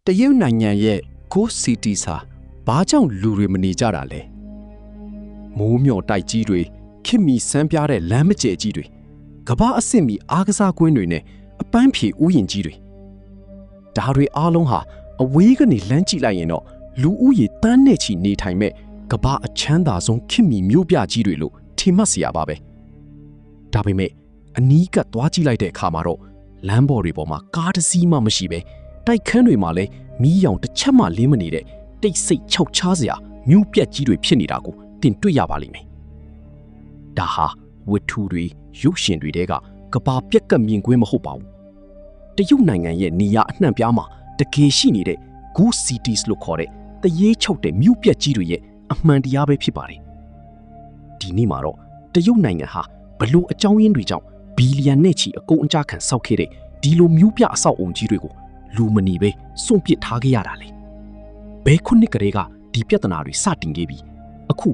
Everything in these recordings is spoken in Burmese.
တရုတ်နိုင်ငံရဲ့ Ghost City စာဘာကြောင့်လူတွေမနေကြတာလဲမိုးမျှော်တိုက်ကြီးတွေခင်မီစမ်းပြတဲ့လမ်းမကျဲကြီးတွေကမ္ဘာအဆင့်မီအားကစားကွင်းတွေနဲ့အပန်းဖြေဥယျာဉ်ကြီးတွေဒါတွေအားလုံးဟာအဝေးကနေလမ်းကြည့်လိုက်ရင်တော့လူဦးရေတန်းနဲ့ချီနေထိုင်မဲ့ကမ္ဘာအချမ်းသာဆုံးခင်မီမြို့ပြကြီးတွေလို့ထင်မှတ်စရာပါပဲဒါပေမဲ့အနီးကပ်သွားကြည့်လိုက်တဲ့အခါမှာတော့လမ်းပေါ်တွေပေါ်မှာကားတစ်စီးမှမရှိပဲတိုက်ခန်းတွေမှာလည်းမီးရောင်တစ်ချက်မှလင်းမနေတဲ့တိတ်ဆိတ်ခြောက်ခြားစရာမြို့ပြက်ကြီးတွေဖြစ်နေတာကိုတင်တွေ့ရပါလိမ့်မယ်။ဒါဟာဝတ္ထုတွေရုပ်ရှင်တွေကကမ္ဘာပြက်ကမြင်ကွင်းမဟုတ်ပါဘူး။တရုတ်နိုင်ငံရဲ့နေရာအနှံ့ပြားမှာတကယ်ရှိနေတဲ့ Ghost Cities လို့ခေါ်တဲ့တရေချုပ်တဲ့မြို့ပြက်ကြီးတွေရဲ့အမှန်တရားပဲဖြစ်ပါတယ်။ဒီနေ့မှာတော့တရုတ်နိုင်ငံဟာဘလို့အကြောင်းရင်းတွေကြောင့်ဘီလီယံနဲ့ချီအကုန်အကျခံဆောက်ခဲ့တဲ့ဒီလိုမြို့ပြအဆောက်အုံကြီးတွေကိုလူမနေပဲစွန့်ပစ်ထားခဲ့ရတာလေဘယ်ခုနှစ်ကလေးကဒီပြဿနာတွေစတင်ခဲ့ပြီးအခု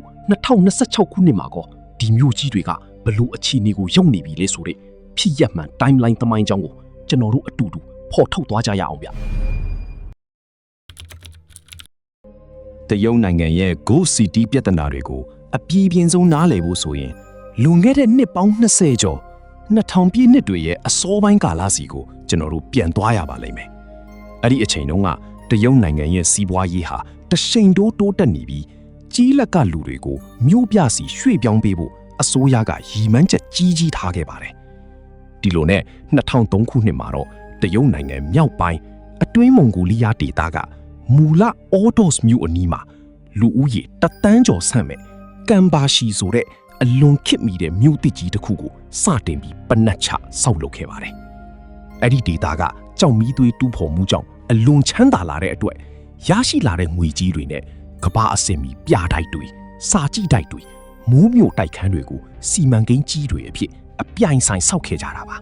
2026ခုနှစ်မှာကောဒီမြို့ကြီးတွေကဘလို့အခြေအနေကိုရောက်နေပြီလဲဆိုတဲ့ဖြစ်ရပ်မှန် timeline သမိုင်းကြောင်းကိုကျွန်တော်တို့အတူတူဖော်ထုတ်သွားကြရအောင်ဗျတရုတ်နိုင်ငံရဲ့ Ghost City ပြဿနာတွေကိုအပြည့်ပြင်းဆုံးနားလည်ဖို့ဆိုရင်လွန်ခဲ့တဲ့နှစ်ပေါင်း20ကျော်2000ပြည့်နှစ်တွေရဲ့အစောပိုင်းကာလစီကိုကျွန်တော်တို့ပြန်သွားရပါလိမ့်မယ်အဲ့ဒီအချိန်တုန်းကတရုတ်နိုင်ငံရဲ့စီးပွားရေးဟာတရှိန်တိုးတက်နေပြီးကြီးလက်ကလူတွေကိုမြို့ပြစီရွှေ့ပြောင်းပေးဖို့အစိုးရကရည်မှန်းချက်ကြီးထားခဲ့ပါတယ်ဒီလိုနဲ့2003ခုနှစ်မှာတော့တရုတ်နိုင်ငံမြောက်ပိုင်းအတွင်းမွန်ဂိုလီးယားဒေသကမူလအော်ဒေါ့စ်မြို့အနီးမှာလူဦးရေ1တန်းကျော်ဆန့်မဲ့ကန်ဘာရှီဆိုတဲ့အလွန်ခေတ်မီတဲ့မြို့တစ်ကြီးတစ်ခုကိုစတင်ပြီးပနတ်ချဆောက်လုပ်ခဲ့ပါတယ်အဲ့ဒီဒေသကကြောက်မီးသွေးတူးဖော်မှုကြောင့်အလွန်ချမ်းသာလာတဲ့အတွက်ရရှိလာတဲ့ငွေကြီးတွေနဲ့ကမ္ဘာအဆင့်မီပြတိုက်တွေစာကြည့်တိုက်တွေမိုးမြို့တိုက်ခန်းတွေကိုစီမံကိန်းကြီးတွေအဖြစ်အပြိုင်ဆိုင်ဆောက်ခဲ့ကြတာပါ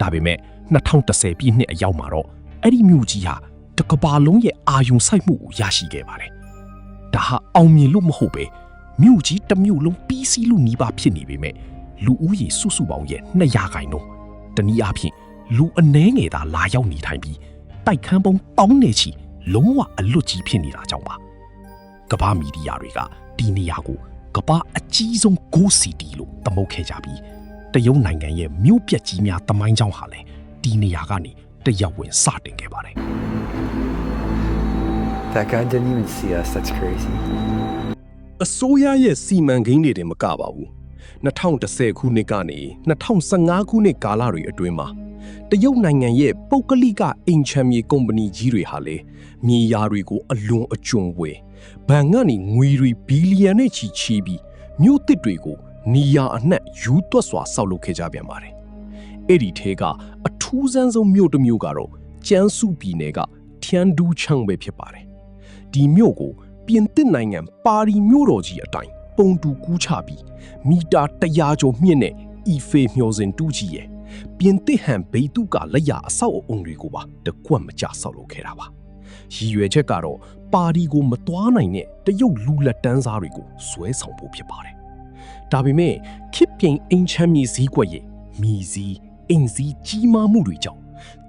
ဒါပေမဲ့2010ပြည့်နှစ်အရောက်မှာတော့အဲ့ဒီမြို့ကြီးဟာတကမ္ဘာလုံးရဲ့အာရုံစိုက်မှုကိုရရှိခဲ့ပါတယ်ဒါဟာအောင်မြင်လို့မဟုတ်ပဲမြို့ကြီးတစ်မြို့လုံးပြီးစီးလို့နီးပါးဖြစ်နေပေမဲ့လူဦးရေစုစုပေါင်းရဲ့200%တနည်းအားဖြင့်လူအနည်းငယ်သာလာရောက်နေထိုင်ပြီးတိုက်ခန်းပေါင်းတောင်းနေချီလုံးဝအလွတ်ကြီးဖြစ်နေတာကြောင့်ပါကမ္ဘာမီဒီယာတွေကဒီနေရာကိုကမ္ဘာအကြီးဆုံး Ghost City လို့သမုတ်ခဲ့ကြပြီးတရုတ်နိုင်ငံရဲ့မြို့ပြက်ကြီးများသမိုင်းကြောင်းဟာလည်းဒီနေရာကနေတရားဝင်စတင်ခဲ့ပါတယ် That guy didn't even see us. That's crazy. အစိုးရရဲ့စီမံကိန်းတွေတင်မကပါဘူး2010ခုနှစ်ကနေ2015ခုနှစ်ကာလတွေအတွင်းမှာတရုတ်နိုင်ငံရဲ့ပုဂ္ဂလိကအိမ်ချမ်းမြေကုမ္ပဏီကြီးတွေဟာလည်းမြေယာတွေကိုအလွန်အကျွံဝယ်ဘဏ်ကနေငွေတွေဘီလီယံနဲ့ချီပြီးမြို့သစ်တွေကိုနေရာအနှံ့ယူသွက်စွာဆောက်လုပ်ခဲ့ကြပြန်ပါတယ်အဲ့ဒီထဲကအထူးဆန်းဆုံးမြို့တစ်မြို့ကတော့ကျန်းစုပြည်နယ်ကထျန်ဒူးချန်းပဲဖြစ်ပါတယ်ဒီမြို့ကိုပြင်သစ်နိုင်ငံပါရီမြို့တော်ကြီးအတိုင်းပုံတူကူးချပြီးမီတာ100ကျော်မြင့်တဲ့အီဖေမျှော်စင်တူးကြီးရဲ့ပြင်သစ်ဟန်ဘိတုကလက်ရအဆောက်အုံတွေကိုပါတကွက်မကြဆောက်လုပ်ခဲ့တာပါရည်ရွယ်ချက်ကတော့ပါရီကိုမသွားနိုင်တဲ့တရုတ်လူလက်တန်းစားတွေကိုဆွဲဆောင်ဖို့ဖြစ်ပါတယ်ဒါပေမဲ့ခေတ်ပြိန်အင်ချမ်းမြေစည်းကွက်ရဲ့မြေစည်းအင်စည်းကြီးမားမှုတွေကြောင့်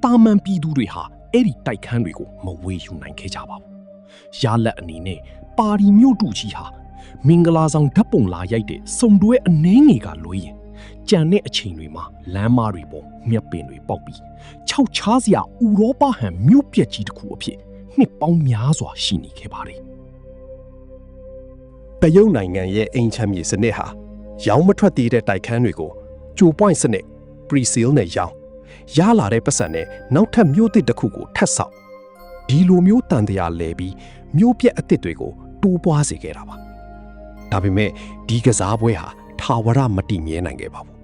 တာမန်ပြည်သူတွေဟာအဲ့ဒီတိုက်ခန်းတွေကိုမဝေယူနိုင်ခဲ့ကြပါဘူးရလက်အနေနဲ့ပါရီမြို့တူကြီးဟာမင်္ဂလာဆောင်ဓာတ်ပုံလာရိုက်တဲ့စုံတွဲအနှင်းငယ်ကလွှဲရင်ကြံတဲ့အချိန်တွေမှာလမ်းမတွေပေါ်မြက်ပင်တွေပေါက်ပြီးခြောက်ခြားစရာဥရောပဟန်မြို့ပြက်ကြီးတစ်ခုအဖြစ်နှစ်ပေါင်းများစွာရှိနေခဲ့ပါတယ်တရုတ်နိုင်ငံရဲ့အိမ်ချမ်းမြေစနစ်ဟာရောင်းမထွက်သေးတဲ့တိုက်ခန်းတွေကိုကြိုပွိုင်းစနစ် pre-sale နဲ့ရောင်းရလာတဲ့ပတ်စံနဲ့နောက်ထပ်မြို့သစ်တစ်ခုကိုထပ်ဆောက်ဒီလိုမျိုးတန်တရားလဲပြီးမြို့ပြက်အသစ်တွေကိုတိုးပွားစေခဲ့တာပါဒါပေမဲ့ဒီကစားပွဲဟာထာဝရမတည်မြဲနိုင်ခဲ့ပါဘူး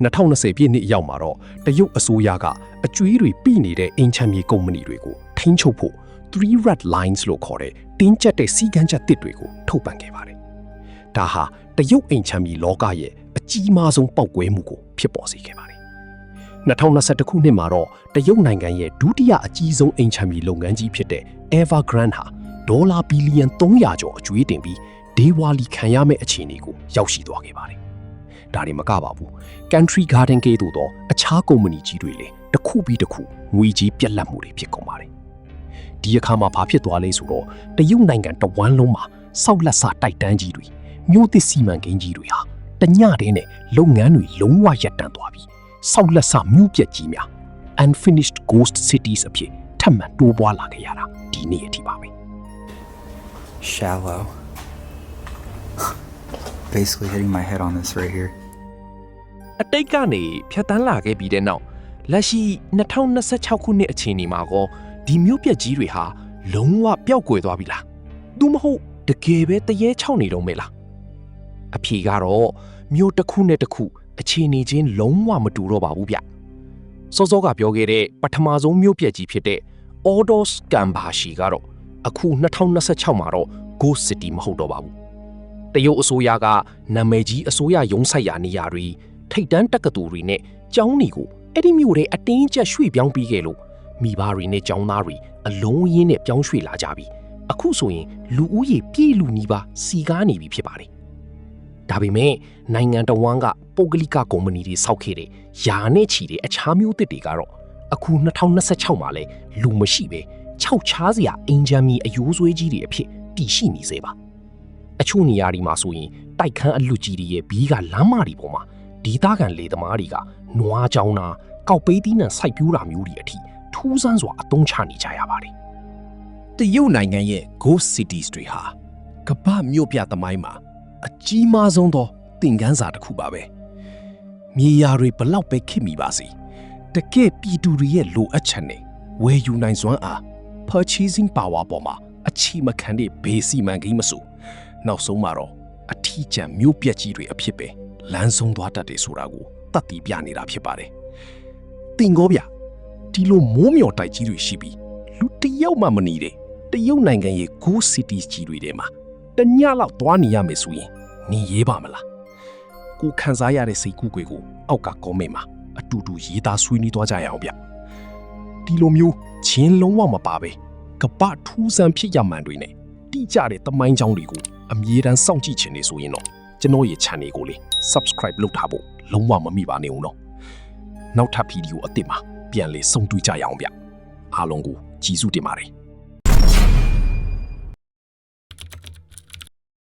2020ပြည့်နှစ်ရောက်မှာတော့တရုတ်အစိုးရကအကျွေးတွေပြိနေတဲ့အိမ်ချမ်းမြေကုမ္ပဏီတွေကိုထိန်းချုပ်ဖို့ three red lines လို့ခေါ်တဲ့တင်းကျပ်တဲ့စီကံချက်တစ်တွေကိုထုတ်ပြန်ခဲ့ပါတယ်ဒါဟာတရုတ်အိမ်ချမ်းမြေလောကရဲ့အကြီးမားဆုံးပောက်ကွဲမှုကိုဖြစ်ပေါ်စေခဲ့ပါတယ်2021ခုနှစ်မှာတော့တရုတ်နိုင်ငံရဲ့ဒုတိယအကြီးဆုံးအိမ်ချမ်းမြေလုပ်ငန်းကြီးဖြစ်တဲ့ Evergrande ဟာဒေါ်လာဘီလီယံ300ကျော်အကျွေးတင်ပြီးဒေဝါလီခံရမယ့်အခြေအနေကိုရောက်ရှိသွားခဲ့ပါတယ်။ဒါတွေမကပါဘူး။ Country Garden ကဲ့သို့သောအခြားကုမ္ပဏီကြီးတွေလည်းတစ်ခုပြီးတစ်ခုငွေကြေးပြက်လက်မှုတွေဖြစ်ကုန်ပါတယ်။ ဒီအခါမှာဘာဖြစ်သွားလဲဆိုတော့တရုတ်နိုင်ငံတဝန်းလုံးမှာစောက်လက်စတိုက်တန်းကြီးတွေမြို့သစ်စီမံကိန်းကြီးတွေဟာတညတည်းနဲ့လုပ်ငန်းတွေလုံးဝရပ်တန့်သွားပြီးစောက်လက်စမြို့ပြက်ကြီးများ unfinished ghost cities အဖြစ်ထပ်မံတိုးပွားလာခဲ့ရတာဒီနေ့အထိပါပဲ Shallow. Basically hitting my head on this right here. အတိတ်ကနေဖြတ်တန်းလာခဲ့ပြီးတဲ့နောက်လက်ရှိ2026ခုနှစ်အခြေအနေမှာကောဒီမြို့ပြက်ကြီးတွေဟာလုံးဝပျောက်ကွယ်သွားပြီလားသူမဟုတ်တကယ်ပဲတရေချောက်နေတော့မယ်လားအဖြေကတော့မြို့တစ်ခုနဲ့တစ်ခုအခြေအနေချင်းလုံးဝမတူတော့ပါဘူးဗျစောစောကပြောခဲ့တဲ့ပထမဆုံးမြို့ပြက်ကြီးဖြစ်တဲ့ Ordos Gambashi ကတော့အခု2026မှာတော့ Ghost City မဟုတ်တော့ပါဘူးတရုတ်အစိုးရကနာမည်ကြီးအစိုးရရုံးဆိုင်ရာနေရာတွေထိတ်တန်းတက္ကသိုလ်တွေနဲ့ကျောင်းတွေကိုအဲ့ဒီမြို့တွေအတင်းကျပ်ရွှေ့ပြောင်းပြီးခဲ့လို့မိဘတွေနဲ့ကျောင်းသားတွေအလုံးရင်းနဲ့ပြောင်းရွှေ့လာကြပြီအခုဆိုရင်လူဦးရေပြည့်လူနီးပါးစီကားနေပြီဖြစ်ပါတယ်ဒါပေမဲ့နိုင်ငံတော်ဝန်ကပုဂ္ဂလိကကုမ္ပဏီတွေစောက်ခဲ့တဲ့ယာနဲ့ချီတဲ့အခြားမျိုးသစ်တွေကတော့အခု2026မှာလဲလူမရှိပဲခြောက်ချားစရာအင်ဂျင်မီအယိုးဆွဲကြီးတွေအဖြစ်တည်ရှိနေစေပါအချို့နေရာဒီမှာဆိုရင်တိုက်ခန်းအလွတ်ကြီးတွေရဲ့ဘီးကလမ်းမတွေပေါ်မှာဒေသခံလေသမားတွေကနွားကြောင်တာကောက်ပေးသီးနှံစိုက်ပျိုးတာမျိုးတွေအထိထူးဆန်းစွာအသုံးချနေကြရပါတယ်တရုတ်နိုင်ငံရဲ့ Ghost Cities တွေဟာကမ္ဘာမြို့ပြသမိုင်းမှာအကြီးမားဆုံးသောသင်ခန်းစာတစ်ခုပါပဲမြေယာတွေဘလောက်ပဲခစ်မိပါစေတကယ်ပြည်သူတွေရဲ့လိုအပ်ချက်နဲ့ဝယ်ယူနိုင်စွမ်းအား purchasing power ပေါ်မှာအချီမခံတဲ့ဘေးစီမံကိန်းမဆိုနောက်ဆုံးမှာတော့အထီးကျန်မြို့ပြက်ကြီးတွေအဖြစ်ပဲလမ်းဆုံးသွားတတ်တယ်ဆိုတာကိုသတ်တည်ပြနေတာဖြစ်ပါတယ်တင်ကောဗျဒီလိုမိုးမျှော်တိုက်ကြီးတွေရှိပြီးလူတယောက်မှမနေတဲ့တရုတ်နိုင်ငံရဲ့ Ghost Cities ကြီးတွေထဲမှာတညလောက်သွားနေရမယ်ဆိုရင်နေရေးပါမလားကိုခန်းစားရတဲ့စိတ်ကူးတွေကိုအောက်က comment မှာအတူတူရေးသားဆွေးနွေးသွားကြရအောင်ဗျဒီလိုမျိုးချင်းလုံးဝမပါပဲကပ္ပထူးဆန်းဖြစ်ရမှန်တွေနဲ့တိကျတဲ့သမိုင်းကြောင်းတွေကိုအမြဲတမ်းစောင့်ကြည့်ချင်နေဆိုရင်တော့ကျွန်တော်ရဲ့ channel ကိုလေး subscribe လုပ်ထားဖို့လုံးဝမမိပါနဲ့ဦးနော်နောက်ထပ်ဗီဒီယိုအသစ်မှာပြန်လည်ဆုံတွေ့ကြရအောင်ဗျအားလုံးကိုကျေးဇူးတင်ပါတယ်